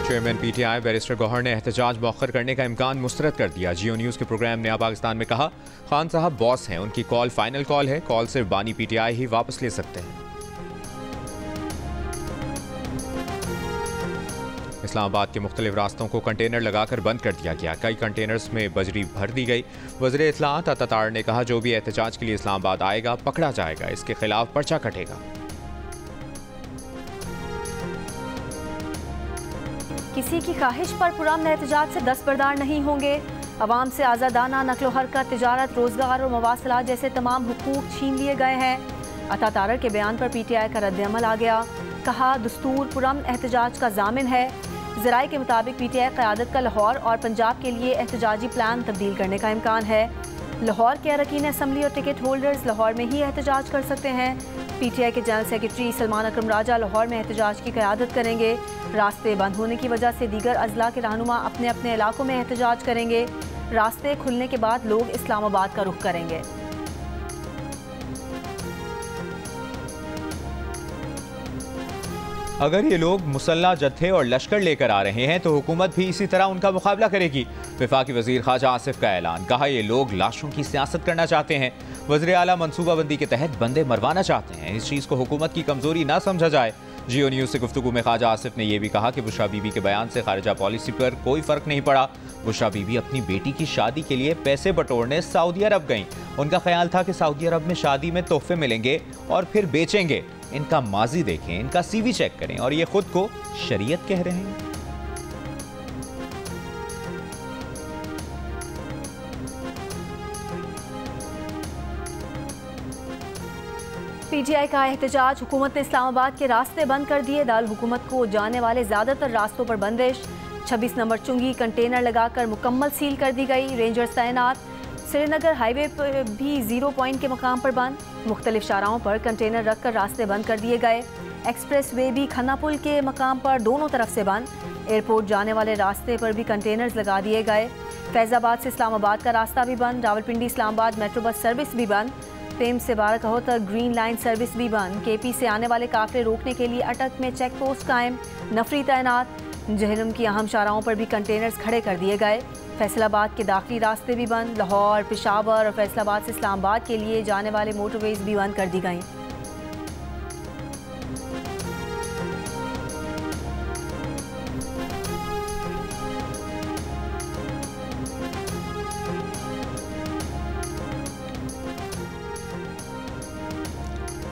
Chairman PTI barrister Gauhar ने एहतजाज मौखर करने का इम्कान मुस्तरद कर दिया। जियो न्यूज़ के प्रोग्राम नया पाकिस्तान में कहा, खान साहब बॉस हैं, उनकी कॉल फाइनल कॉल है, कॉल सिर्फ बानी पीटीआई ही वापस ले सकते हैं। इस्लामाबाद के मुख्तलिफ रास्तों को कंटेनर लगाकर बंद कर दिया गया। कई कंटेनर्स में बजरी भर दी गई। वज़ीर इत्तलाआत अता तार ने कहा, जो भी एहतजाज के लिए इस्लामाबाद आएगा पकड़ा जाएगा, इसके खिलाफ पर्चा कटेगा। किसी की ख्वाहिश पर पुरअमन एहतजाज से दस्तबरदार नहीं होंगे। अवाम से आज़ादाना नकलो हरकत, तिजारत, रोजगार और मवासलात जैसे तमाम हुकूक छीन लिए गए हैं। अता तारर के बयान पर पीटीआई का रद्द-ए-अमल आ गया। कहा, दस्तूर पुरअमन एहतजाज का जामिन है। ज़राए के मुताबिक पीटीआई क़यादत का लाहौर और पंजाब के लिए एहतजाजी प्लान तब्दील करने का इम्कान है। लाहौर के अरकान असम्बली और टिकट होल्डर्स लाहौर में ही एहतजाज कर सकते हैं। पीटीआई के जनरल सेक्रेटरी सलमान अकरम राजा लाहौर में एहतजाज की क़यादत करेंगे। रास्ते बंद होने की वजह से दीगर अजला के रहनुमा अपने अपने इलाकों में एहतजाज करेंगे। रास्ते खुलने के बाद लोग इस्लामाबाद का रुख करेंगे। अगर ये लोग मुसल्ला जत्थे और लश्कर लेकर आ रहे हैं तो हुकूमत भी इसी तरह उनका मुकाबला करेगी। वफाकी वजीर ख्वाजा आसिफ का ऐलान, कहा ये लोग लाशों की सियासत करना चाहते हैं। वज़ीर आला मनसूबाबंदी के तहत बंदे मरवाना चाहते हैं। इस चीज़ को हुकूमत की कमजोरी ना समझा जाए। जियो न्यूज़ से गुफ्तगू में ख्वाजा आसिफ ने यह भी कहा कि बुशरा बीबी के बयान से खारिजा पॉलिसी पर कोई फर्क नहीं पड़ा। बुशरा बीबी अपनी बेटी की शादी के लिए पैसे बटोरने सऊदी अरब गईं। उनका ख्याल था कि सऊदी अरब में शादी में तोहफे मिलेंगे और फिर बेचेंगे। इनका माजी देखें, इनका सीवी चेक करें और ये खुद को शरीयत कह रहे हैं। पीटीआई का एहतजाज, हुकूमत ने इस्लामाबाद के रास्ते बंद कर दिए। दारुल हुकूमत को जाने वाले ज्यादातर रास्तों पर बंदिश। 26 नंबर चुंगी कंटेनर लगाकर मुकम्मल सील कर दी गई। रेंजर्स तैनात। श्रीनगर हाईवे पर भी 0 पॉइंट के मकाम पर बंद। मुख्तलिफ शाहराहों पर कंटेनर रखकर रास्ते बंद कर दिए गए। एक्सप्रेस वे भी खन्ना पुल के मकाम पर दोनों तरफ से बंद। एयरपोर्ट जाने वाले रास्ते पर भी कंटेनर्स लगा दिए गए। फैजाबाद से इस्लामाबाद का रास्ता भी बंद। Rawalpindi Islamabad metro bus service भी बंद। पेम से बाराकहो तक ग्रीन लाइन सर्विस भी बंद। केपी से आने वाले काफिले रोकने के लिए अटक में चेक पोस्ट कायम, नफरी तैनात। जहलम की अहम शाहराहों पर भी कंटेनर्स खड़े कर दिए गए। फैसलाबाद के दाखिली रास्ते भी बंद। लाहौर, पेशावर और फैसलाबाद से इस्लामाबाद के लिए जाने वाले मोटरवेज भी बंद कर दी गई।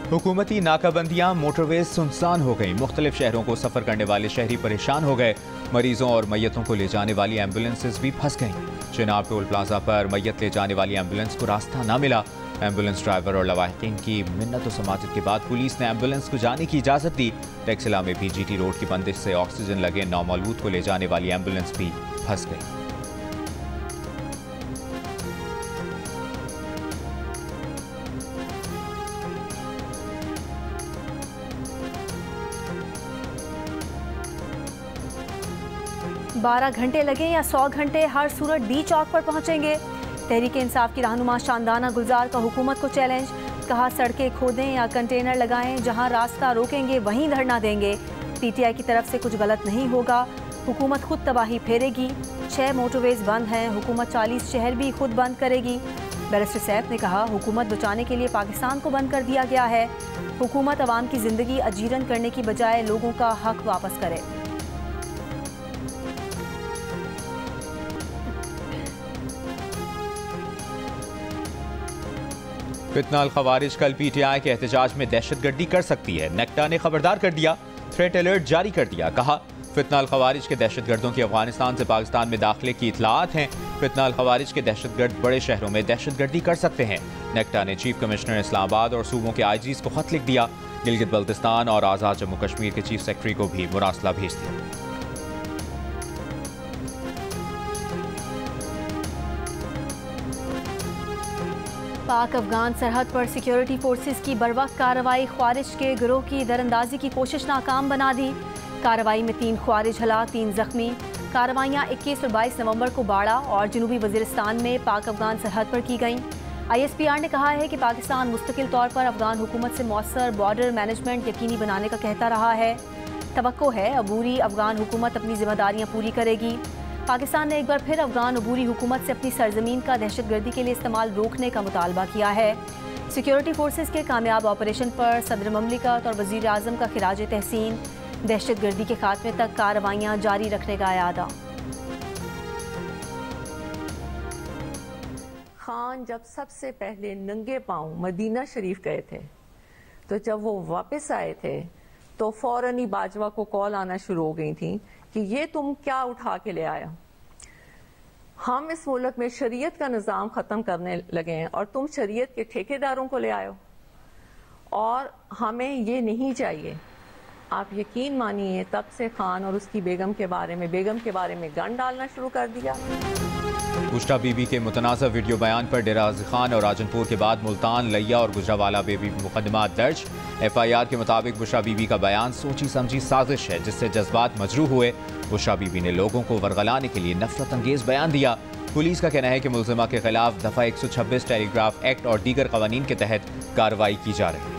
हुकूमती नाकाबंदियां, मोटरवेज सुनसान हो गई। मुख्तलिफ शहरों को सफर करने वाले शहरी परेशान हो गए। मरीजों और मैयतों को ले जाने वाली एम्बुलेंसेज भी फंस गईं। चिनाब टोल प्लाजा पर मैयत ले जाने वाली एम्बुलेंस को रास्ता ना मिला। एम्बुलेंस ड्राइवर और लवाहिकीन की मिन्नत और समाजत के बाद पुलिस ने एम्बुलेंस को जाने की इजाज़त दी। टेक्सिला में भी जीटी रोड की बंदिश से ऑक्सीजन लगे नौमौलूद को ले जाने वाली एम्बुलेंस भी फंस गई। बारह घंटे लगे या 100 घंटे, हर सूरत डी चौक पर पहुंचेंगे। तहरीक इंसाफ की रहनुमा शानदाना गुलजार का हुकूमत को चैलेंज। कहा, सड़कें खोदें या कंटेनर लगाएं, जहां रास्ता रोकेंगे वहीं धरना देंगे। पीटीआई की तरफ से कुछ गलत नहीं होगा, हुकूमत खुद तबाही फेरेगी। 6 मोटरवेज बंद हैं, हुकूमत 40 शहर भी खुद बंद करेगी। बैरिस्टर सैफ ने कहा, हुकूमत बचाने के लिए पाकिस्तान को बंद कर दिया गया है। हुकूमत अवाम की जिंदगी अजीरन करने की बजाय लोगों का हक वापस करे। फितनाल खवारिज कल पीटीआई के एहतजाज में दहशतगर्दी कर सकती है। नेक्टा ने खबरदार कर दिया, थ्रेट अलर्ट जारी कर दिया। कहा, फितनाल खवारिज के दहशतगर्दों की अफगानिस्तान से पाकिस्तान में दाखिले की इतलात हैं। फितनाल खवारिज के दहशतगर्द बड़े शहरों में दहशतगर्दी कर सकते हैं। नेक्टा ने चीफ कमिश्नर इस्लामाबाद और सूबों के आईजीज को खत लिख दिया। गिलगित बल्तिस्तान और आज़ाद जम्मू कश्मीर के चीफ सेक्रेटरी को भी मुरासला भेज दिया। पाक अफगान सरहद पर सिक्योरिटी फोर्सेस की बरवक्त कार्रवाई, ख्वारिज के गिरोह की दरअंदाजी की कोशिश नाकाम बना दी। कार्रवाई में 3 ख्वारिज हलाक, 3 जख्मी। कार्रवाइयाँ 21 और 22 नवंबर को बाड़ा और जनूबी वजीरिस्तान में पाक अफगान सरहद पर की गईं। ISPR ने कहा है कि पाकिस्तान मुस्तकिल तौर पर अफगान हुकूमत से मौसर बॉर्डर मैनेजमेंट यकीनी बनाने का कहता रहा है। तवक्को है अबूरी अफगान हुकूमत अपनी जिम्मेदारियां पूरी करेगी। पाकिस्तान ने एक बार फिर अफगान अबूरी हुकूमत से अपनी सरजमीन का दहशतगर्दी के लिए इस्तेमाल रोकने का मुतालबा किया है। सिक्योरिटी फोर्सेस के कामयाब ऑपरेशन पर सदर ममलिकत और वज़ीर आज़म का खिराज तहसीन। दहशतगर्दी के खात्मे तक कार्रवाइयाँ जारी रखने का इरादा। खान जब सबसे पहले नंगे पांव मदीना शरीफ गए थे, तो जब वो वापस आए थे तो फौरन ही बाजवा को कॉल आना शुरू हो गई थी कि ये तुम क्या उठा के ले आया। हम इस मुल्क में शरीयत का निज़ाम ख़त्म करने लगे हैं और तुम शरीयत के ठेकेदारों को ले आए हो, और हमें ये नहीं चाहिए। आप यकीन मानिए तब से खान और उसकी बेगम के बारे में गन डालना शुरू कर दिया। बुशरा बीबी के मुतनाज़ा वीडियो बयान पर डेरा गाज़ी खान और राजनपुर के बाद मुल्तान, लिया और गुजरावाला बेबी मुकदमा दर्ज। FIR के मुताबिक बुशरा बीबी का बयान सोची समझी साजिश है जिससे जज्बात मजरूह हुए। बुशरा बीबी ने लोगों को वर्गलाने के लिए नफरत अंगेज बयान दिया। पुलिस का कहना है कि मुलजिमा के खिलाफ दफ़ा 126 टेलीग्राफ एक्ट और दीगर कवानीन के तहत कार्रवाई की जा रही है।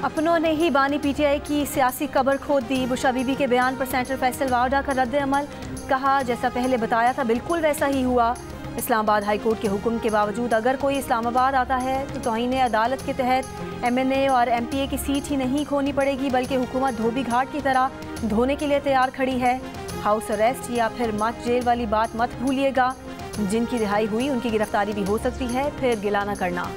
अपनों ने ही बानी PTI की सियासी कब्र खोद दी। बुशरा बीबी के बयान पर सेनेटर फैसल वाडा का रद्द अमल। कहा जैसा पहले बताया था बिल्कुल वैसा ही हुआ। इस्लामाबाद हाई कोर्ट के हुक्म के बावजूद अगर कोई इस्लामाबाद आता है तो तौहीन अदालत के तहत MNA और MPA की सीट ही नहीं खोनी पड़ेगी, बल्कि हुकूमत धोबी घाट की तरह धोने के लिए तैयार खड़ी है। हाउस अरेस्ट या फिर मत जेल वाली बात मत भूलिएगा। जिनकी रिहाई हुई उनकी गिरफ्तारी भी हो सकती है, फिर गिला न करना।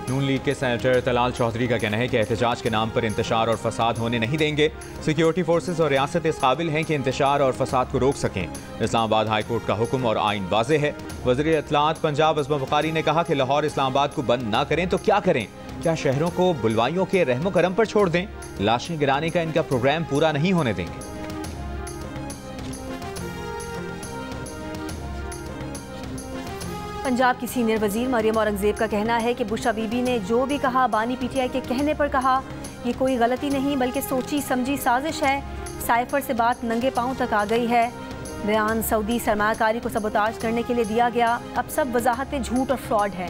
नून लीग के सेनेटर तलाल चौधरी का कहना है कि एहतजाज के नाम पर इंतशार और फसाद होने नहीं देंगे। सिक्योरिटी फोर्सेस और रियासत इस काबिल हैं कि इंतशार और फसाद को रोक सकें। इस्लामाबाद हाई कोर्ट का हुक्म और आइन वाज़े है। वज़ीर इत्तलात पंजाब अज़मा बुखारी ने कहा कि लाहौर इस्लामाबाद को बंद ना करें तो क्या करें? क्या शहरों को बुलवाइयों के रहमो करम पर छोड़ दें? लाशें गिराने का इनका प्रोग्राम पूरा नहीं होने देंगे। पंजाब की सीनियर वजीर मरियम औरंगजेब का कहना है कि बुशरा बीबी ने जो भी कहा बानी PTI के कहने पर कहा। ये कोई गलती नहीं बल्कि सोची समझी साजिश है। साइफर से बात नंगे पांव तक आ गई है। बयान सऊदी सरमायाकारी को सबोताज करने के लिए दिया गया। अब सब वजाहतें झूठ और फ्रॉड है।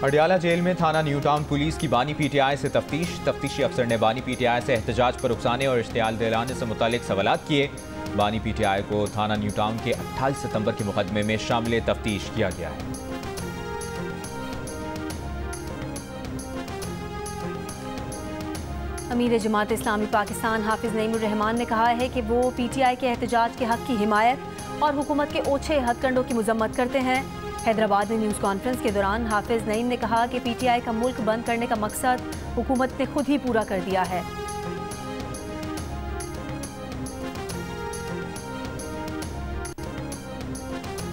अडियाला जेल में थाना न्यू टाउन पुलिस की बानी PTI से तफ्तीशी अफसर ने बानी PTI से एहतजाज पर उकसाने और इश्तियाल दिलाने से मुतालिक सवालात किए। बानी PTI को थाना न्यू टाउन के 28 सितंबर के मुकदमे में शामिल तफ्तीश किया गया है। अमीर जमात इस्लामी पाकिस्तान हाफिज नईमुर रहमान ने कहा है कि वो PTI के एहतजाज के हक की हिमायत और हुकूमत के ओछे हथकंडों की मजम्मत करते हैं। हैदराबाद में न्यूज़ कॉन्फ्रेंस के दौरान हाफिज नईम ने कहा कि PTI का मुल्क बंद करने का मकसद हुकूमत ने खुद ही पूरा कर दिया है।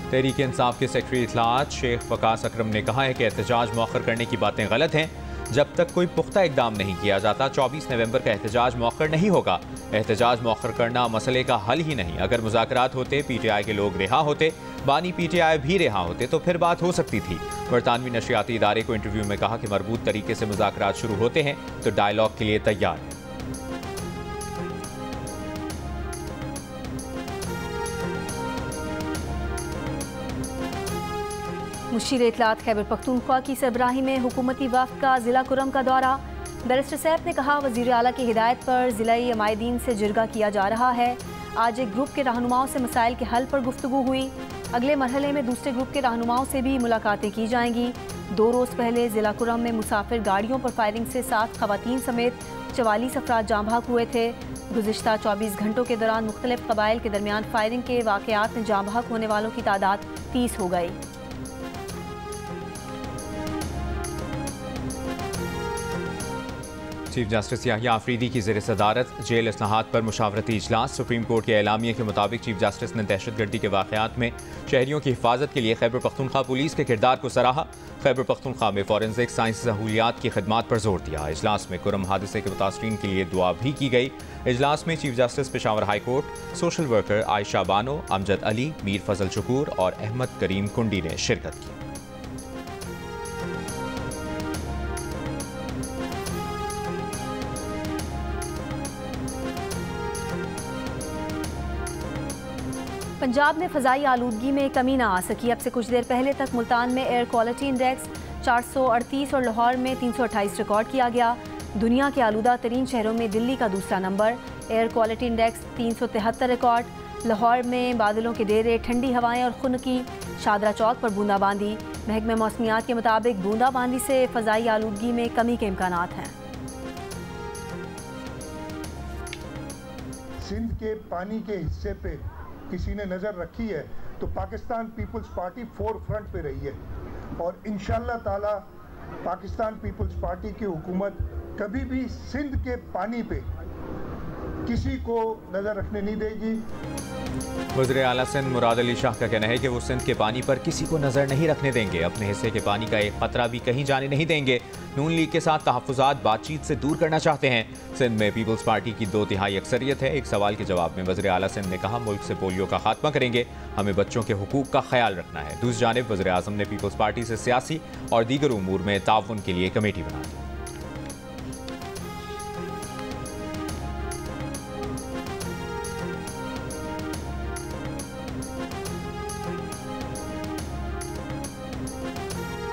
तहरीक इंसाफ के सेक्रेटरी इत्तलात शेख वकास अकरम ने कहा है कि एहतजाज मौखर करने की बातें गलत हैं। जब तक कोई पुख्ता इकदाम नहीं किया जाता 24 नवंबर का एहतजाज मौखर नहीं होगा। एहतजाज मौखर करना मसले का हल ही नहीं। अगर मुज़ाकरात होते, PTI के लोग रिहा होते, बानी PTI भी रिहा होते तो फिर बात हो सकती थी। बरतानवी नशरियाती इदारे को इंटरव्यू में कहा कि मरबूत तरीके से मुज़ाकरात शुरू होते हैं तो डायलॉग के लिए तैयार है। मुशीर इत्तलात खैबर पख्तूनख्वा की सरबराही में हुकूमती वफ़द का ज़िला कुरम का दौरा। बैरिस्टर सैफ ने कहा वज़ीर आला की हिदायत पर ज़िलाई अमायदीन से जिरगा किया जा रहा है। आज एक ग्रुप के रहनुमाओं से मसाइल के हल पर गुफ्तगू हुई। अगले मरहले में दूसरे ग्रुप के रहनुमाओं से भी मुलाकातें की जाएंगी। 2 रोज़ पहले ज़िला कुरम में मुसाफिर गाड़ियों पर फायरिंग से 7 खवातीन समेत 44 अफराद जाँ भाग हुए थे। गुज़िश्ता 24 घंटों के दौरान मुख्तलिफ कबाइल के दरमियान फायरिंग के वाक़यात में जाँ भाग होने वालों की तादाद 30 हो गई। चीफ जस्टिस याहिया आफरीदी की ज़ेर सदारत जेल इस्लाहात पर मुशावरती इजलास। सुप्रीम कोर्ट के एलामिये के मुताबिक चीफ जस्टिस ने दहशतगर्दी के वाक़यात में शहरियों की हिफाजत के लिए खैबर पख्तूनख्वा पुलिस के किरदार को सराहा। खैबर पख्तूनख्वा में फॉरेंसिक साइंस सहूलियात की खदमात पर जोर दिया। इजलास में कुरम हादसे के मुतासरीन के लिए दुआ भी की गई। इजलास में chief justice Peshawar high court, social worker Ayesha Bano, Amjad Ali, Mir Fazal Shakoor और अहमद करीम कुंडी ने शिरकत की। पंजाब में फ़ज़ाई आलूदगी में कमी ना आ सकी। अब से कुछ देर पहले तक मुल्तान में एयर क्वालिटी इंडेक्स 438 और लाहौर में 328 रिकॉर्ड किया गया। दुनिया के आलूदा तरीन शहरों में दिल्ली का दूसरा number. Air quality index 373 record. Lahore में बादलों के डेरे, ठंडी हवाएं और खुनकी। शादरा चौक पर बूंदाबांदी। महकमे मौसमियात के मुताबिक बूंदाबांदी से फ़ज़ाई आलूदगी में कमी के इम्कानात हैं। सिंध के पानी के हिस्से पे किसी ने नज़र रखी है तो पाकिस्तान पीपल्स पार्टी फोर फ्रंट पे रही है और इंशाअल्लाह ताला पाकिस्तान पीपल्स पार्टी की हुकूमत कभी भी सिंध के पानी पे किसी को नज़र रखने नहीं देगी। वज़ीर आला सिंध मुराद अली शाह का कहना है कि वो सिंध के पानी पर किसी को नज़र नहीं रखने देंगे। अपने हिस्से के पानी का एक खतरा भी कहीं जाने नहीं देंगे। नून लीग के साथ तहफ़्फ़ुज़ात बातचीत से दूर करना चाहते हैं। सिंध में पीपल्स पार्टी की 2/3 अक्सरियत है। एक सवाल के जवाब में वज़ीर आला सिंध ने कहा, मुल्क से पोलियो का खात्मा करेंगे, हमें बच्चों के हुकूक का ख्याल रखना है। दूसरी जानिब वज़ीर आज़म ने पीपल्स पार्टी से सियासी और दीगर उमूर में ताउन के लिए कमेटी बना दी।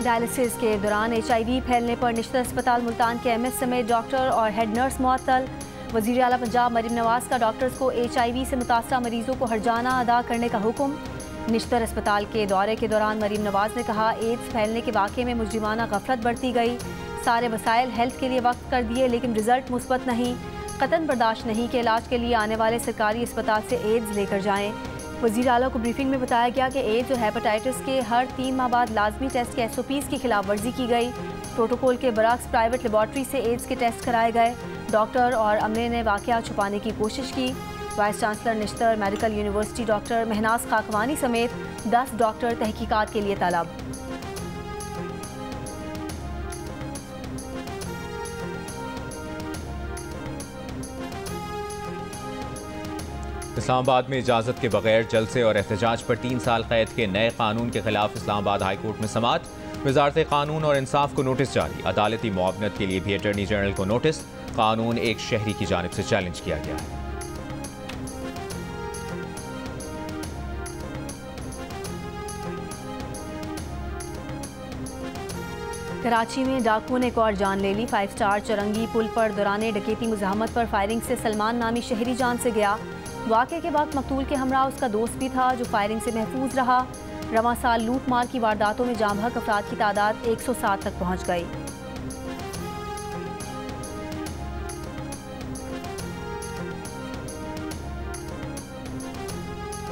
डायलिसिस के दौरान HIV फैलने पर निश्चित अस्पताल मुल्तान के MS समेत डॉक्टर और हेड नर्स मुअत्तल। वज़ीर आला पंजाब मरीम नवाज का डॉक्टर्स को HIV से मुतासरा मरीजों को हर्जाना अदा करने का हुक्म। निश्चित अस्पताल के दौरे के दौरान मरीम नवाज ने कहा, एड्स फैलने के वाक़े में मुजरिमाना गफलत बरती गई। सारे वसाइल हेल्थ के लिए वक्त कर दिए लेकिन रिजल्ट मुस्बत नहीं। कतन बर्दाश्त नहीं कि इलाज के लिए आने वाले सरकारी अस्पताल से एड्स लेकर जाएँ। वज़ीर आला को ब्रीफिंग में बताया गया कि एड्स और हेपेटाइटिस के हर 3 माह बाद लाजमी टेस्ट के SOPs की खिलाफ वर्जी की गई। प्रोटोकॉल के बरक्स प्राइवेट लेबॉर्ट्री से एड्स के टेस्ट कराए गए। डॉक्टर और अमले ने वाक़या छुपाने की कोशिश की। Vice chancellor Nishtar medical university doctor Mahnaz Khakwani समेत 10 डॉक्टर तहकीकात के लिए तलब। इस्लामाबाद में इजाज़त के बगैर जलसे और एहतजाज पर 3 साल कैद के नए कानून के खिलाफ इस्लामाबाद हाई कोर्ट में समाअत। वजारत कानून और इंसाफ को नोटिस जारी। अदालती मुआवनत के लिए भी अटॉर्नी जनरल को नोटिस। कानून एक शहरी की जानिब से चैलेंज किया गया है। कराची में डाकुओं ने एक और जान ले ली। 5 स्टार चरंगी पुल पर दौरान डकैती मुज़ाहमत पर फायरिंग से सलमान नामी शहरी जान से गया। वाक़े के वक्त मकतूल के हमरा उसका दोस्त भी था जो फायरिंग से महफूज रहा। रवां साल लूट मार की वारदातों में जाँ बहक अफराद की तादाद 107 तक पहुँच गई।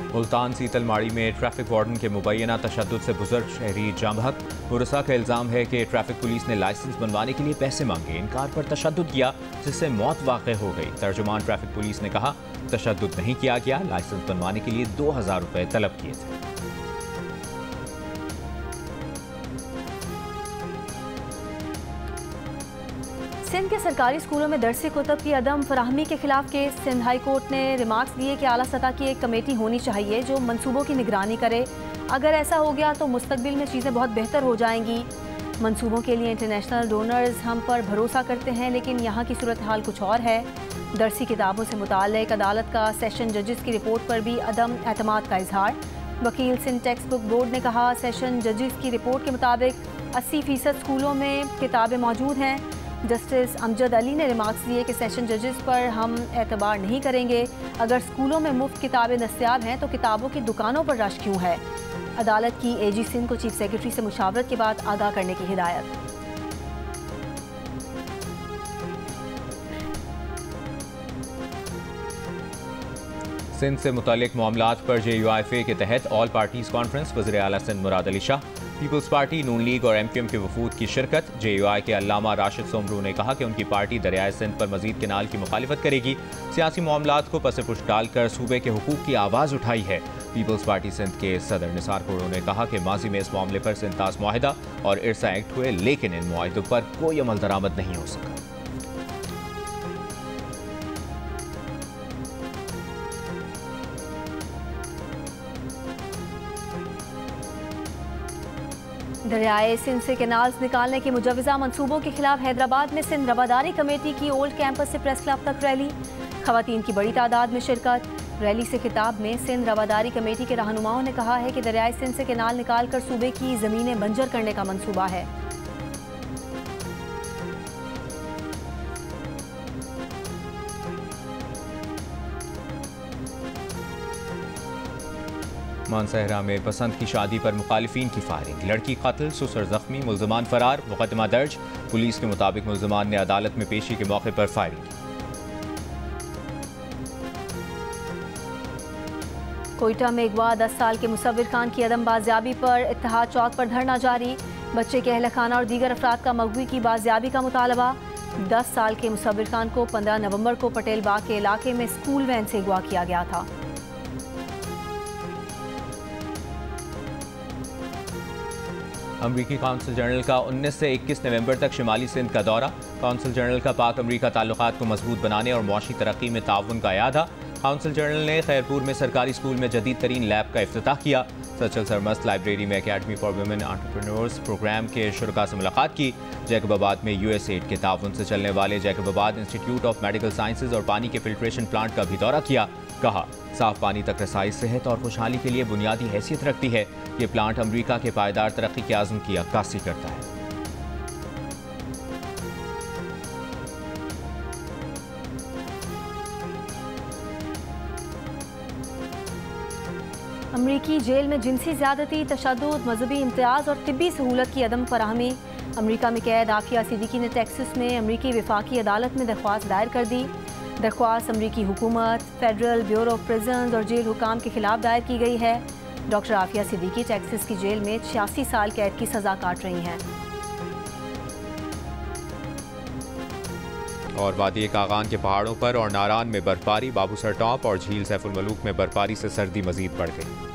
मुल्तान सीतलमाड़ी में ट्रैफिक वार्डन के मुबैना तशद्दुद से बुजुर्ग शहरी जाँ बहक। मुरसा का इल्ज़ाम है कि ट्रैफिक पुलिस ने लाइसेंस बनवाने के लिए पैसे मांगे, इनकार पर तशद्दुद किया जिससे मौत वाक़ हो गई। तर्जुमान ट्रैफिक पुलिस ने कहा, तशद्दुद नहीं किया गया, लाइसेंस बनवाने के लिए 2000 रुपये तलब किए थे। सिंध के सरकारी स्कूलों में दरसी कुतब की अदम फराहमी के खिलाफ केस। सिंध हाई कोर्ट ने रिमार्क्स दिए कि आला सतह की एक कमेटी होनी चाहिए जो मंसूबों की निगरानी करे। अगर ऐसा हो गया तो मुस्तकबिल में चीज़ें बहुत बेहतर हो जाएंगी। मंसूबों के लिए इंटरनेशनल डोनर्स हम पर भरोसा करते हैं लेकिन यहाँ की सूरत हाल कुछ और है। दरसी किताबों से मुताल्लिक अदालत का सेशन जजेस की रिपोर्ट पर भी अदम एतमाद का इजहार। वकील सिंध टेक्स्ट बुक बोर्ड ने कहा, सेशन जजेस की रिपोर्ट के मुताबिक 80% स्कूलों में किताबें मौजूद हैं। जस्टिस अमजद अली ने रिमार्क्स दिए कि सेशन जजेस पर हम एतबार नहीं करेंगे। अगर स्कूलों में मुफ्त किताबें दस्तयाब हैं तो किताबों की दुकानों पर रश क्यों है। अदालत की AG सिंध को चीफ सेक्रेटरी से मुशावरत के बाद आगाह करने की हिदायत। सिंध से मुतालिक मामलात पर JUIFA के तहत ऑल पार्टीज कॉन्फ्रेंस। वज़ीर आला सिंध मुराद अली शाह, पीपल्स पार्टी, नून लीग और MQM के वफूद की शिरकत। JUI के अल्लामा राशिद सोमरू ने कहा कि उनकी पार्टी दरियाए सिंध पर मजीद केनाल की मुखालिफत करेगी। सियासी मामलात को पसे पुश डालकर सूबे के हुकूक की आवाज़ उठाई है। पीपल्स पार्टी सिंध के सदर निसार कुड़ो ने कहा कि माजी में इस मामले पर सिंतास मुआहिदा और इरसा एक्ट हुए लेकिन इन मुआहिदों पर कोई अमल दरामद नहीं हो सका। दरियाए सिंध से कैनाल्स निकालने के मुजवज़ा मंसूबों के खिलाफ हैदराबाद में सिंध रवादारी कमेटी की ओल्ड कैंपस से प्रेस क्लब तक रैली। खवातीन की बड़ी तादाद में शिरकत। रैली से खिताब में सिंध रवादारी कमेटी के रहनुमाओं ने कहा है कि दरियाई सिंध से कैनाल निकालकर सूबे की जमीनें बंजर करने का मंसूबा है। मानसहरा में पसंद की शादी पर मुखालिफिन की फायरिंग, लड़की कत्ल, ससुर जख्मी, मुल्जमान फरार, मुकदमा दर्ज। पुलिस के मुताबिक मुल्जमान ने अदालत में पेशी के मौके पर फायरिंग की। कोयटा में अगवा 10 साल के मुसव्विर खान की अदम बाजियाबी पर इत्तेहाद चौक पर धरना जारी। बच्चे के अहल खाना और दीगर अफराद का मगवी की बाजियाबी का मुतालबा। 10 साल के मुसव्विर खान को 15 नवंबर को पटेल बाग के इलाके में स्कूल वैन से अगवा किया गया था। अमरीकी काउंसिल जनरल का 19 से 21 नवंबर तक शिमाली सिंध का दौरा। काउंसिल जनरल का पाक अमरीका ताल्लुकात को मजबूत बनाने और मुआशी तरक्की में ताउन का यादा। काउंसिल जनरल ने खैरपुर में सरकारी स्कूल में जदीद तरीन लैब का इफ्तिताह किया। सचल सरमस्त लाइब्रेरी में academy for women entrepreneurs program के शुरका से मुलाकात की। जैकबाबाद में USAID के ताउन से चलने वाले Jacobabad institute of medical sciences और पानी के फिल्ट्रेशन प्लांट का भी दौरा किया। कहा, साफ पानी तक रसाई सेहत और खुशहाली के लिए बुनियादी हैसियत रखती है। ये प्लांट अमरीका के पायदार तरक्की के आज़म की अक्कासी करता है। अमरीकी जेल में जिनसी ज़्यादती, तशद्दुद, मजहबी इम्तियाज़ और तिब्बी सहूलत की अदम फराहमी। अमरीका में कैद आफिया सिद्दीकी ने टेक्सास में अमरीकी वफाकी अदालत में दरख्वास्त दायर कर दी। दरख्वास्त अमरीकी हुकूमत, फेडरल ब्यूरो ऑफ प्रिजन्स और जेल हुकाम के खिलाफ दायर की गई है। डॉक्टर आफिया सिद्दीकी टेक्सास की जेल में 86 साल कैद की सज़ा काट रही हैं। और वादी कागान के पहाड़ों पर और नारान में बर्फबारी, बाबूसर टॉप और झील सैफुल मलूक में बर्फबारी से सर्दी मजीद बढ़ गई।